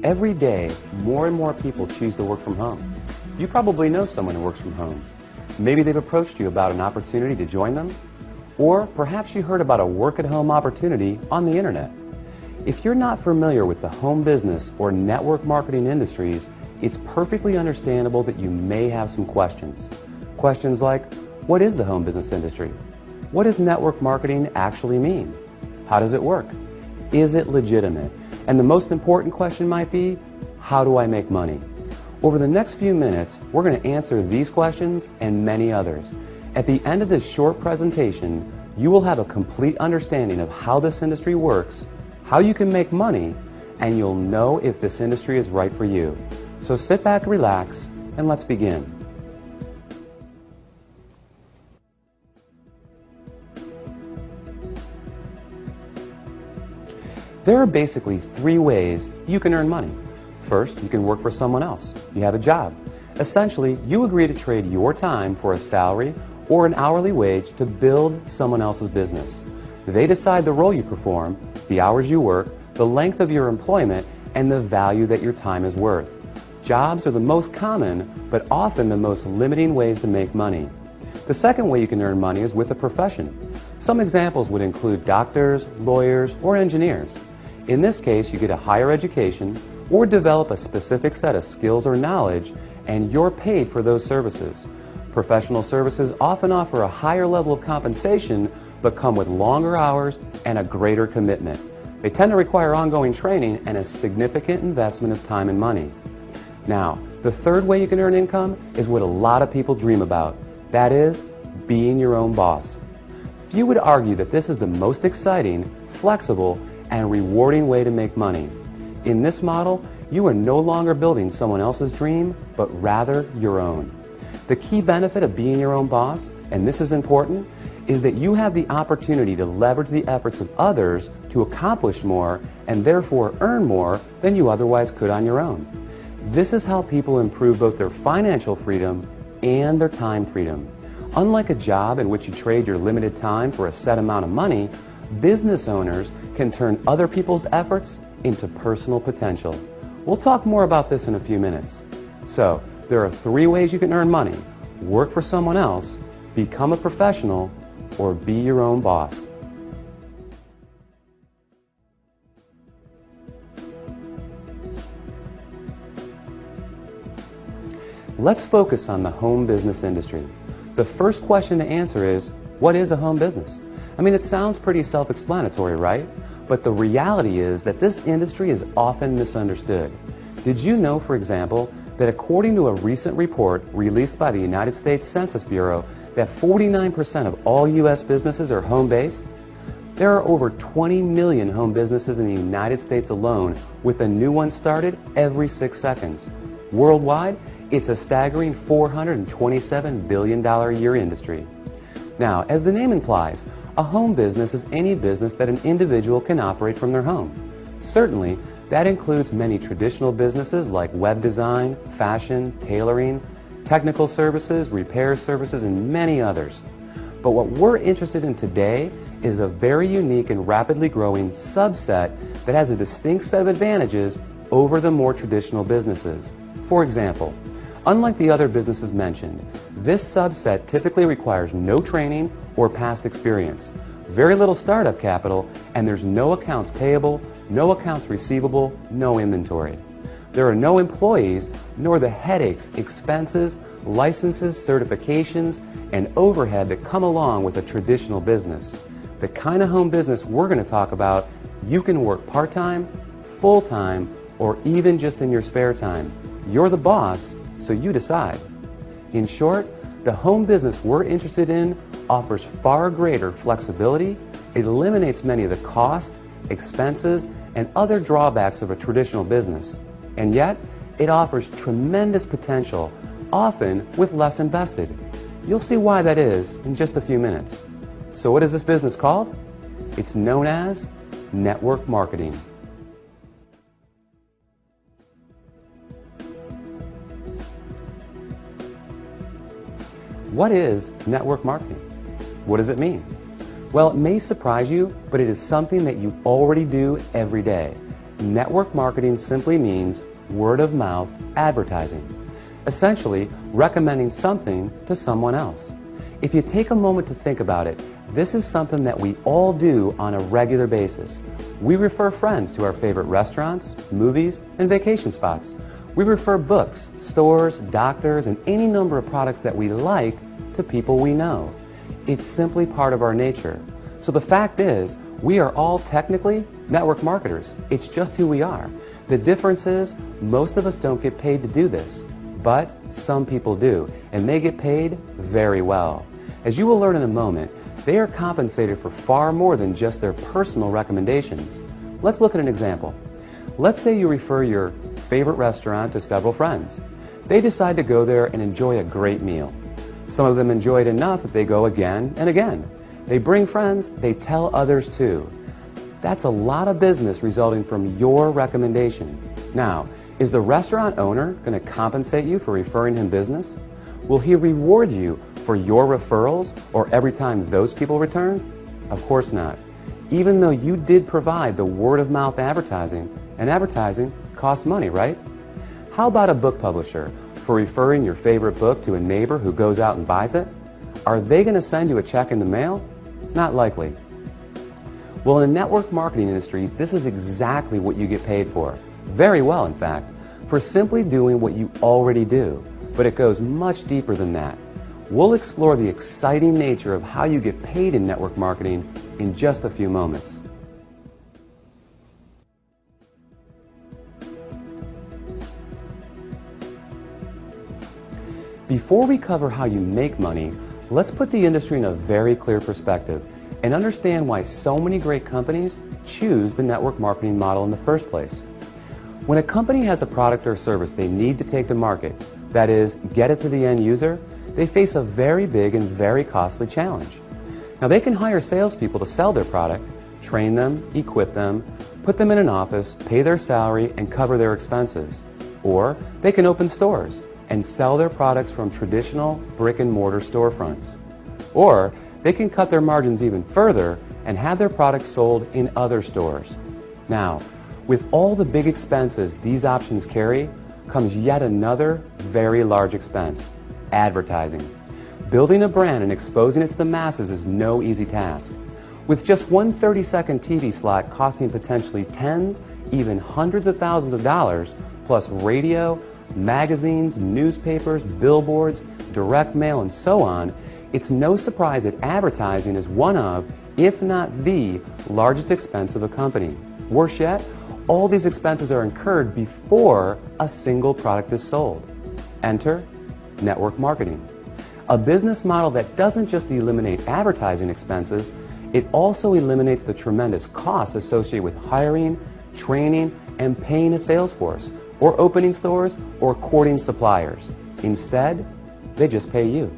Every day, more and more people choose to work from home. You probably know someone who works from home. Maybe they've approached you about an opportunity to join them, or perhaps you heard about a work-at-home opportunity on the internet. If you're not familiar with the home business or network marketing industries, it's perfectly understandable that you may have some questions. Questions like, what is the home business industry? What does network marketing actually mean? How does it work? Is it legitimate? And the most important question might be, how do I make money? Over the next few minutes, we're going to answer these questions and many others. At the end of this short presentation, you will have a complete understanding of how this industry works, how you can make money, and you'll know if this industry is right for you. So sit back, relax, and let's begin. There are basically three ways you can earn money. First, you can work for someone else. You have a job. Essentially, you agree to trade your time for a salary or an hourly wage to build someone else's business. They decide the role you perform, the hours you work, the length of your employment, and the value that your time is worth. Jobs are the most common, but often the most limiting ways to make money. The second way you can earn money is with a profession. Some examples would include doctors, lawyers, or engineers. In this case, you get a higher education or develop a specific set of skills or knowledge, and you're paid for those services. Professional services often offer a higher level of compensation, but come with longer hours and a greater commitment. They tend to require ongoing training and a significant investment of time and money. Now, the third way you can earn income is what a lot of people dream about. That is, being your own boss. Few would argue that this is the most exciting, flexible, and rewarding way to make money. In this model, you are no longer building someone else's dream, but rather your own. The key benefit of being your own boss, and this is important, is that you have the opportunity to leverage the efforts of others to accomplish more and therefore earn more than you otherwise could on your own. This is how people improve both their financial freedom and their time freedom. Unlike a job in which you trade your limited time for a set amount of money, business owners can turn other people's efforts into personal potential. We'll talk more about this in a few minutes. So, there are three ways you can earn money: work for someone else, become a professional, or be your own boss. Let's focus on the home business industry. The first question to answer is, what is a home business? I mean, it sounds pretty self-explanatory, right? But the reality is that this industry is often misunderstood. Did you know, for example, that according to a recent report released by the United States Census Bureau, that 49% of all U.S. businesses are home-based? There are over 20 million home businesses in the United States alone, with a new one started every 6 seconds. Worldwide, it's a staggering $427 billion a year industry. Now, as the name implies, a home business is any business that an individual can operate from their home. Certainly, that includes many traditional businesses like web design, fashion, tailoring, technical services, repair services, and many others. But what we're interested in today is a very unique and rapidly growing subset that has a distinct set of advantages over the more traditional businesses. For example, unlike the other businesses mentioned, this subset typically requires no training or past experience, very little startup capital, and there's no accounts payable, no accounts receivable, no inventory. There are no employees, nor the headaches, expenses, licenses, certifications, and overhead that come along with a traditional business. The kind of home business we're going to talk about, you can work part-time, full-time, or even just in your spare time. You're the boss, so you decide. In short, the home business we're interested in offers far greater flexibility, it eliminates many of the costs, expenses, and other drawbacks of a traditional business. And yet, it offers tremendous potential, often with less invested. You'll see why that is in just a few minutes. So what is this business called? It's known as network marketing. What is network marketing? What does it mean? Well, it may surprise you, but it is something that you already do every day. network marketing simply means word-of-mouth advertising, essentially recommending something to someone else. If you take a moment to think about it, this is something that we all do on a regular basis. We refer friends to our favorite restaurants, movies, and vacation spots. We refer books, stores, doctors, and any number of products that we like to people we know. It's simply part of our nature. So the fact is, we are all technically network marketers. It's just who we are. The difference is, most of us don't get paid to do this, but some people do, and they get paid very well. As you will learn in a moment, they are compensated for far more than just their personal recommendations. Let's look at an example. Let's say you refer your favorite restaurant to several friends. They decide to go there and enjoy a great meal. Some of them enjoy it enough that they go again and again. They bring friends, they tell others too. That's a lot of business resulting from your recommendation. Now, is the restaurant owner going to compensate you for referring him business? Will he reward you for your referrals or every time those people return? Of course not. Even though you did provide the word-of-mouth advertising, and advertising costs money, right? How about a book publisher for referring your favorite book to a neighbor who goes out and buys it? Are they going to send you a check in the mail? Not likely. Well, in the network marketing industry, this is exactly what you get paid for. Very well, in fact, for simply doing what you already do. But it goes much deeper than that. We'll explore the exciting nature of how you get paid in network marketing in just a few moments. Before we cover how you make money, let's put the industry in a very clear perspective and understand why so many great companies choose the network marketing model in the first place. When a company has a product or service they need to take to market, that is, get it to the end user, they face a very big and very costly challenge. Now, they can hire salespeople to sell their product, train them, equip them, put them in an office, pay their salary, and cover their expenses. Or they can open stores and sell their products from traditional brick-and-mortar storefronts. Or they can cut their margins even further and have their products sold in other stores. Now, with all the big expenses these options carry, comes yet another very large expense: advertising. Building a brand and exposing it to the masses is no easy task. With just one 30-second TV slot costing potentially tens, even hundreds of thousands of dollars, plus radio, magazines, newspapers, billboards, direct mail, and so on, it's no surprise that advertising is one of, if not the, largest expense of a company. Worse yet, all these expenses are incurred before a single product is sold. Enter network marketing. A business model that doesn't just eliminate advertising expenses, it also eliminates the tremendous costs associated with hiring, training, and paying a sales force, or opening stores, or courting suppliers. Instead, they just pay you.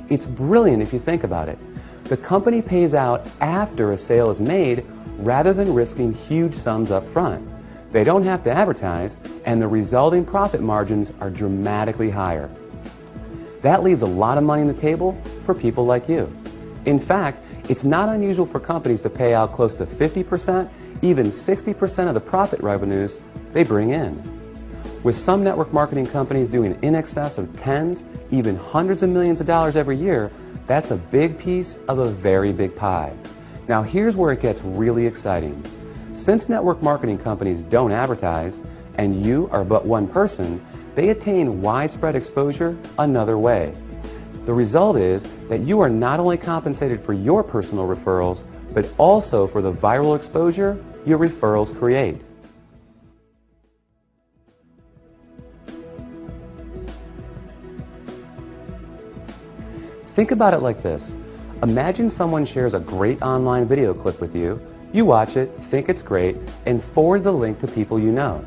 It's brilliant if you think about it. The company pays out after a sale is made rather than risking huge sums up front. They don't have to advertise, and the resulting profit margins are dramatically higher. That leaves a lot of money on the table for people like you. In fact, it's not unusual for companies to pay out close to 50%, even 60% of the profit revenues they bring in. With some network marketing companies doing in excess of tens, even hundreds of millions of dollars every year, that's a big piece of a very big pie. Now here's where it gets really exciting. Since network marketing companies don't advertise, and you are but one person, they attain widespread exposure another way. The result is that you are not only compensated for your personal referrals, but also for the viral exposure your referrals create. Think about it like this. Imagine someone shares a great online video clip with you. You watch it, think it's great, and forward the link to people you know.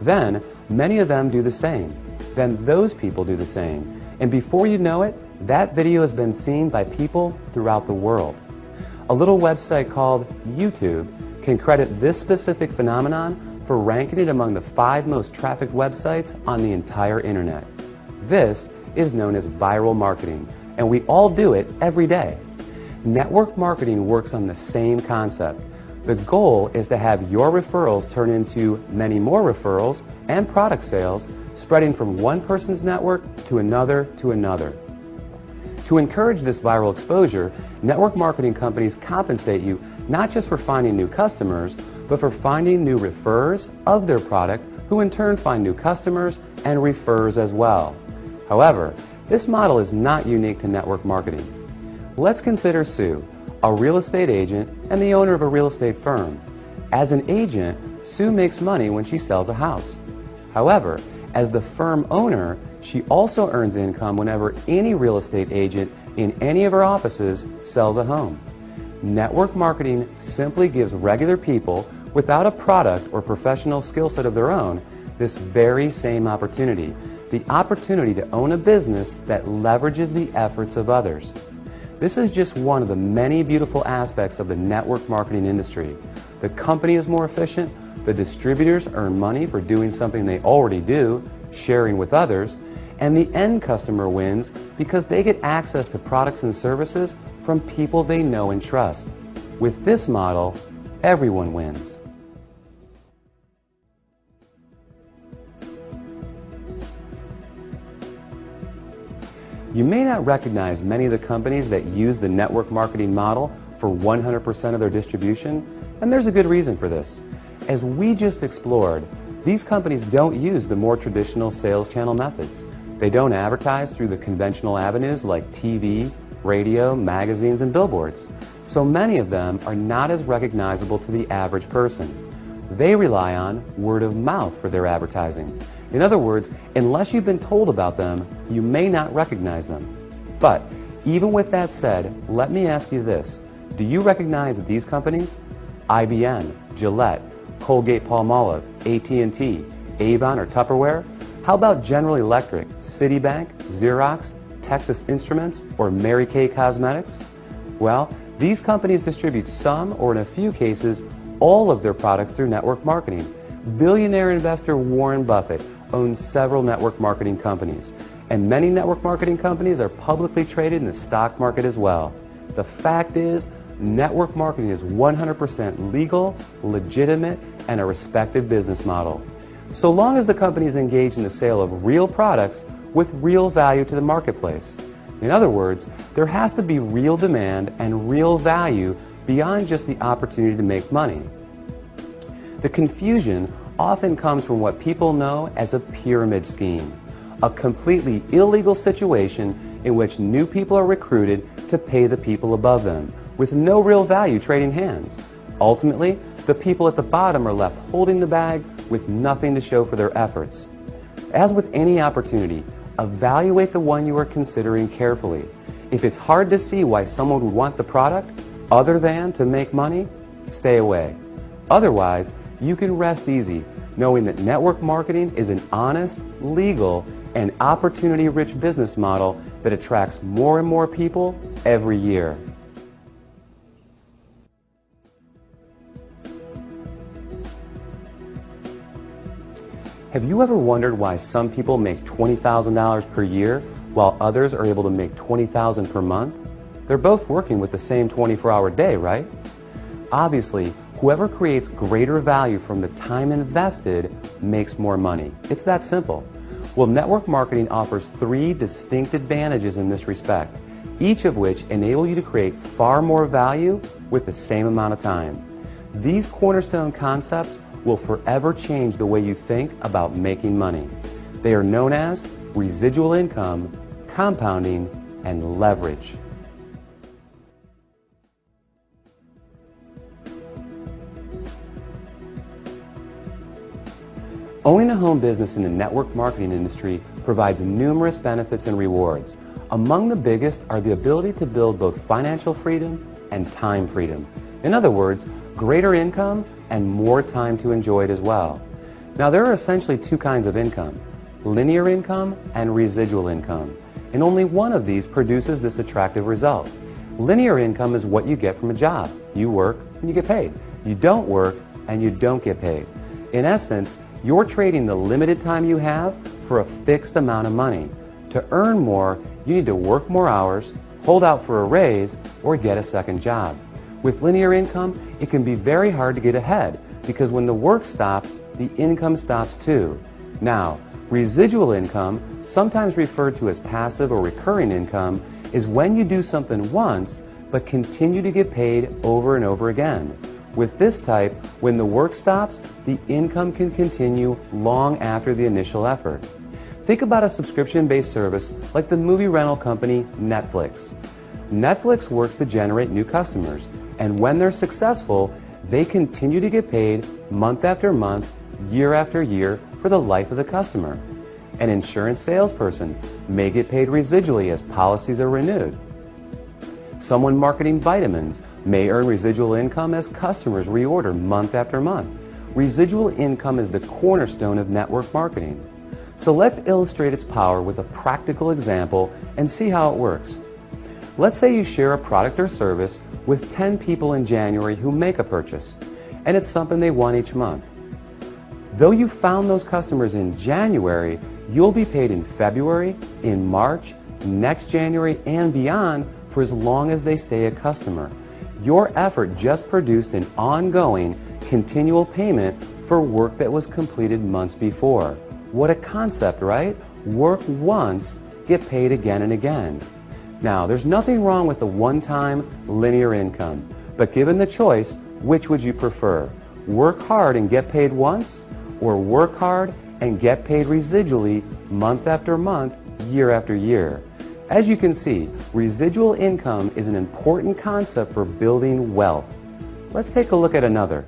Then, many of them do the same. Then those people do the same. And before you know it, that video has been seen by people throughout the world. A little website called YouTube can credit this specific phenomenon for ranking it among the 5 most trafficked websites on the entire internet. This is known as viral marketing, and we all do it every day. Network marketing works on the same concept. The goal is to have your referrals turn into many more referrals and product sales, spreading from one person's network to another to another. To encourage this viral exposure, network marketing companies compensate you not just for finding new customers, but for finding new referrers of their product, who in turn find new customers and referrers as well. However, this model is not unique to network marketing. Let's consider Sue, a real estate agent and the owner of a real estate firm. As an agent, Sue makes money when she sells a house. However, as the firm owner, she also earns income whenever any real estate agent in any of her offices sells a home. Network marketing simply gives regular people without a product or professional skill set of their own this very same opportunity, the opportunity to own a business that leverages the efforts of others. This is just one of the many beautiful aspects of the network marketing industry. The company is more efficient, the distributors earn money for doing something they already do, sharing with others, and the end customer wins because they get access to products and services from people they know and trust. With this model, everyone wins. You may not recognize many of the companies that use the network marketing model for 100% of their distribution, and there's a good reason for this. As we just explored, these companies don't use the more traditional sales channel methods. They don't advertise through the conventional avenues like TV, radio, magazines, and billboards. So many of them are not as recognizable to the average person. They rely on word of mouth for their advertising. In other words, unless you've been told about them, you may not recognize them. But even with that said, let me ask you this. Do you recognize these companies? IBM, Gillette, Colgate-Palmolive, AT&T, Avon, or Tupperware? How about General Electric, Citibank, Xerox, Texas Instruments, or Mary Kay Cosmetics? Well, these companies distribute some, or in a few cases, all of their products through network marketing. Billionaire investor Warren Buffett owns several network marketing companies, and many network marketing companies are publicly traded in the stock market as well. The fact is, network marketing is 100% legal, legitimate, and a respected business model. So long as the company is engaged in the sale of real products with real value to the marketplace. In other words, there has to be real demand and real value beyond just the opportunity to make money. The confusion often comes from what people know as a pyramid scheme, a completely illegal situation in which new people are recruited to pay the people above them, with no real value trading hands. Ultimately, the people at the bottom are left holding the bag with nothing to show for their efforts. As with any opportunity, evaluate the one you are considering carefully. If it's hard to see why someone would want the product other than to make money, stay away. Otherwise, you can rest easy knowing that network marketing is an honest, legal, and opportunity-rich business model that attracts more and more people every year. Have you ever wondered why some people make $20,000 per year while others are able to make $20,000 per month? They're both working with the same 24-hour day, right? Obviously, whoever creates greater value from the time invested makes more money. It's that simple. Well, network marketing offers 3 distinct advantages in this respect, each of which enable you to create far more value with the same amount of time. These cornerstone concepts will forever change the way you think about making money. They are known as residual income, compounding, and leverage. Owning a home business in the network marketing industry provides numerous benefits and rewards. Among the biggest are the ability to build both financial freedom and time freedom. In other words, greater income and more time to enjoy it as well. Now, there are essentially 2 kinds of income, linear income and residual income, and only one of these produces this attractive result. Linear income is what you get from a job. You work and you get paid. You don't work and you don't get paid. In essence, you're trading the limited time you have for a fixed amount of money. To earn more, you need to work more hours, hold out for a raise, or get a second job. With linear income, it can be very hard to get ahead because when the work stops, the income stops too. Now, residual income, sometimes referred to as passive or recurring income, is when you do something once but continue to get paid over and over again. With this type, when the work stops, the income can continue long after the initial effort. Think about a subscription-based service like the movie rental company Netflix. Netflix works to generate new customers, and when they're successful, they continue to get paid month after month, year after year for the life of the customer. An insurance salesperson may get paid residually as policies are renewed. Someone marketing vitamins may earn residual income as customers reorder month after month. Residual income is the cornerstone of network marketing. So let's illustrate its power with a practical example and see how it works. Let's say you share a product or service with 10 people in January who make a purchase, and it's something they want each month. Though you found those customers in January, you'll be paid in February, in March, next January, and beyond for as long as they stay a customer. Your effort just produced an ongoing, continual payment for work that was completed months before. What a concept, right? Work once, get paid again and again. Now, there's nothing wrong with the one-time linear income, but given the choice, which would you prefer? Work hard and get paid once, or work hard and get paid residually month after month, year after year? As you can see, residual income is an important concept for building wealth. Let's take a look at another.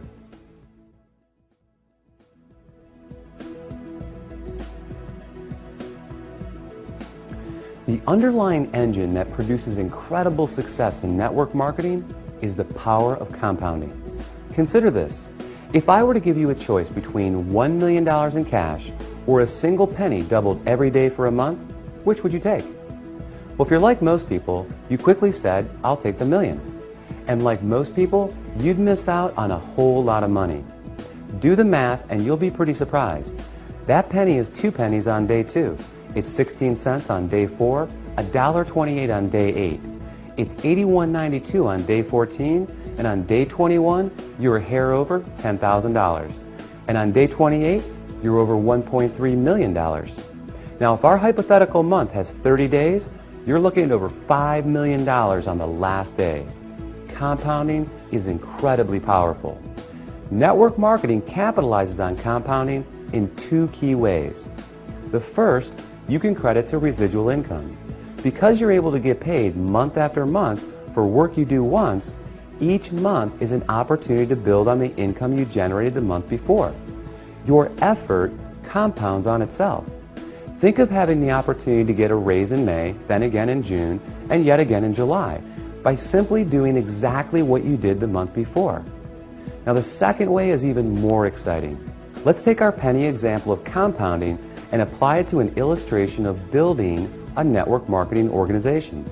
The underlying engine that produces incredible success in network marketing is the power of compounding. Consider this. If I were to give you a choice between $1 million in cash or a single penny doubled every day for a month, which would you take? Well, if you're like most people, you quickly said, I'll take the million. And like most people, you'd miss out on a whole lot of money. Do the math and you'll be pretty surprised. That penny is 2 pennies on day 2. It's 16 cents on day 4, $1.28 on day 8. It's $81.92 on day 14, and on day 21, you're a hair over $10,000. And on day 28, you're over $1.3 million. Now, if our hypothetical month has 30 days, you're looking at over $5 million on the last day. Compounding is incredibly powerful. Network marketing capitalizes on compounding in 2 key ways. The first, you can credit to residual income. Because you're able to get paid month after month for work you do once, each month is an opportunity to build on the income you generated the month before. Your effort compounds on itself. Think of having the opportunity to get a raise in May, then again in June, and yet again in July, by simply doing exactly what you did the month before. Now, the second way is even more exciting. Let's take our penny example of compounding and apply it to an illustration of building a network marketing organization.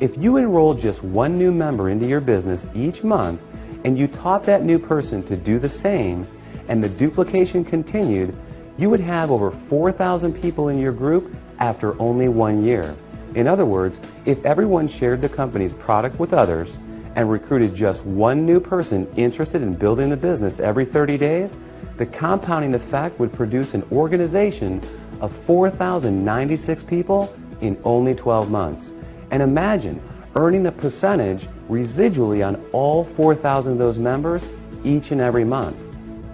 If you enrolled just 1 new member into your business each month and you taught that new person to do the same and the duplication continued, you would have over 4,000 people in your group after only 1 year. In other words, if everyone shared the company's product with others and recruited just 1 new person interested in building the business every 30 days, the compounding effect would produce an organization of 4,096 people in only 12 months. And imagine earning a percentage residually on all 4,000 of those members each and every month.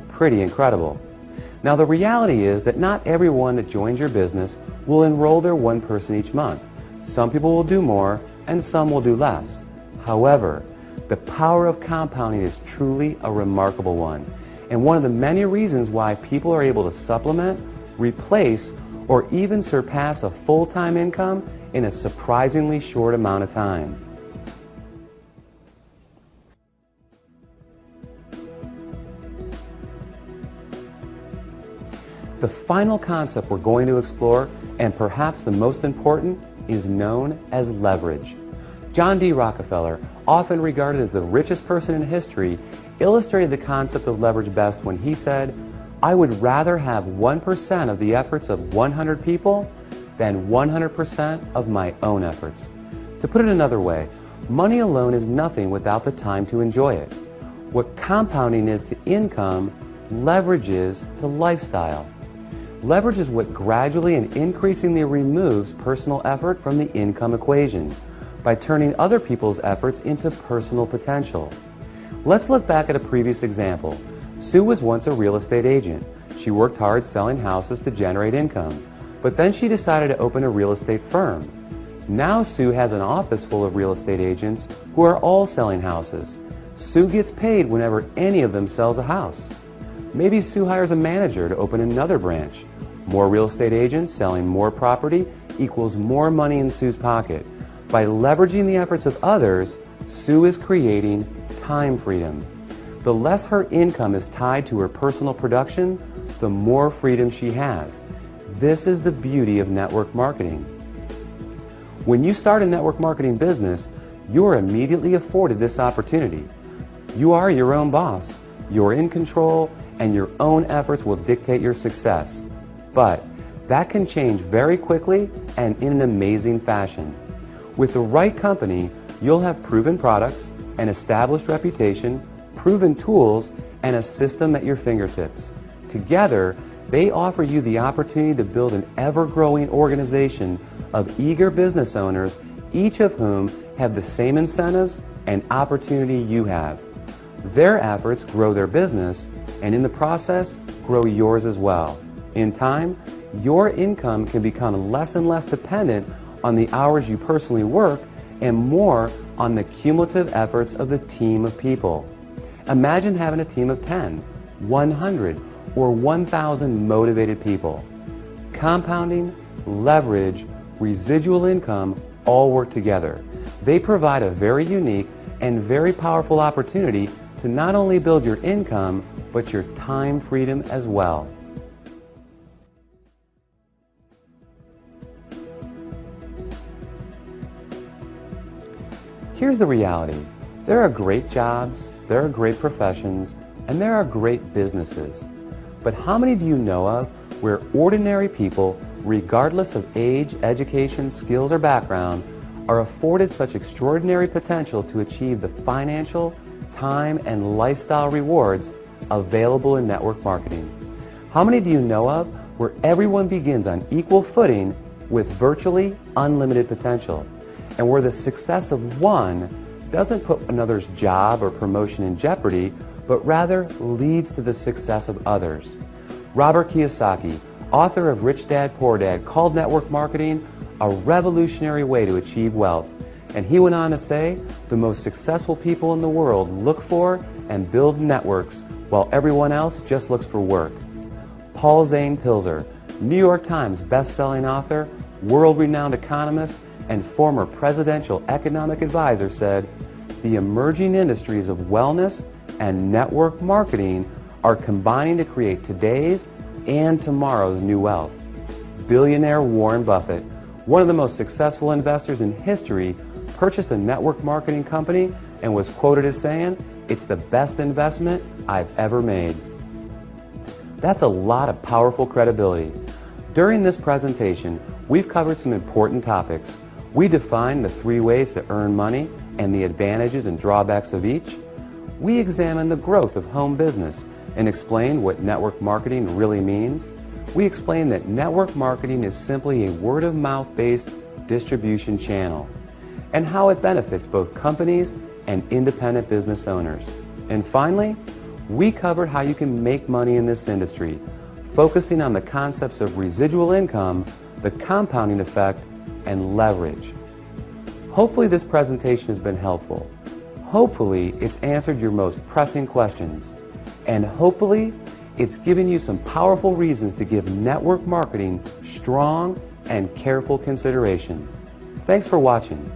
Pretty incredible. Now, the reality is that not everyone that joins your business will enroll their 1 person each month. Some people will do more and some will do less. However, the power of compounding is truly a remarkable one, and one of the many reasons why people are able to supplement, replace, or even surpass a full-time income in a surprisingly short amount of time. The final concept we're going to explore, and perhaps the most important, is known as leverage. John D. Rockefeller, often regarded as the richest person in history, illustrated the concept of leverage best when he said, "I would rather have 1% of the efforts of 100 people than 100% of my own efforts." To put it another way, Money alone is nothing without the time to enjoy it. What compounding is to income, leverage is to lifestyle. Leverage is what gradually and increasingly removes personal effort from the income equation by turning other people's efforts into personal potential. Let's look back at a previous example. Sue was once a real estate agent. She worked hard selling houses to generate income, but then she decided to open a real estate firm. Now Sue has an office full of real estate agents who are all selling houses. Sue gets paid whenever any of them sells a house. Maybe Sue hires a manager to open another branch. More real estate agents selling more property equals more money in Sue's pocket. By leveraging the efforts of others, Sue is creating time freedom. The less her income is tied to her personal production, the more freedom she has. This is the beauty of network marketing. When you start a network marketing business, you're immediately afforded this opportunity. You are your own boss, you're in control, and your own efforts will dictate your success. But that can change very quickly and in an amazing fashion. With the right company, you'll have proven products, an established reputation, proven tools, and a system at your fingertips. Together, they offer you the opportunity to build an ever-growing organization of eager business owners, each of whom have the same incentives and opportunity you have. Their efforts grow their business, and in the process, grow yours as well. In time, your income can become less and less dependent on the hours you personally work and more on the cumulative efforts of the team of people. Imagine having a team of 10, 100, or 1,000 motivated people. Compounding, leverage, residual income all work together. They provide a very unique and very powerful opportunity to not only build your income, but your time freedom as well. Here's the reality. There are great jobs, there are great professions, and there are great businesses. But how many do you know of where ordinary people, regardless of age, education, skills, or background, are afforded such extraordinary potential to achieve the financial, time, and lifestyle rewards available in network marketing? How many do you know of where everyone begins on equal footing with virtually unlimited potential, and where the success of one doesn't put another's job or promotion in jeopardy, but rather leads to the success of others? Robert Kiyosaki, author of Rich Dad, Poor Dad, called network marketing a revolutionary way to achieve wealth. And he went on to say, the most successful people in the world look for and build networks while everyone else just looks for work. Paul Zane Pilzer, New York Times best-selling author, world-renowned economist, and former presidential economic advisor, said, the emerging industries of wellness and network marketing are combining to create today's and tomorrow's new wealth. Billionaire Warren Buffett, one of the most successful investors in history, purchased a network marketing company and was quoted as saying, "It's the best investment I've ever made." That's a lot of powerful credibility. During this presentation, we've covered some important topics. We defined the 3 ways to earn money and the advantages and drawbacks of each. We examined the growth of home business and explained what network marketing really means. We explained that network marketing is simply a word-of-mouth based distribution channel and how it benefits both companies and independent business owners. And finally, we covered how you can make money in this industry, focusing on the concepts of residual income, the compounding effect, and leverage. Hopefully this presentation has been helpful. Hopefully it's answered your most pressing questions. And hopefully it's given you some powerful reasons to give network marketing strong and careful consideration. Thanks for watching.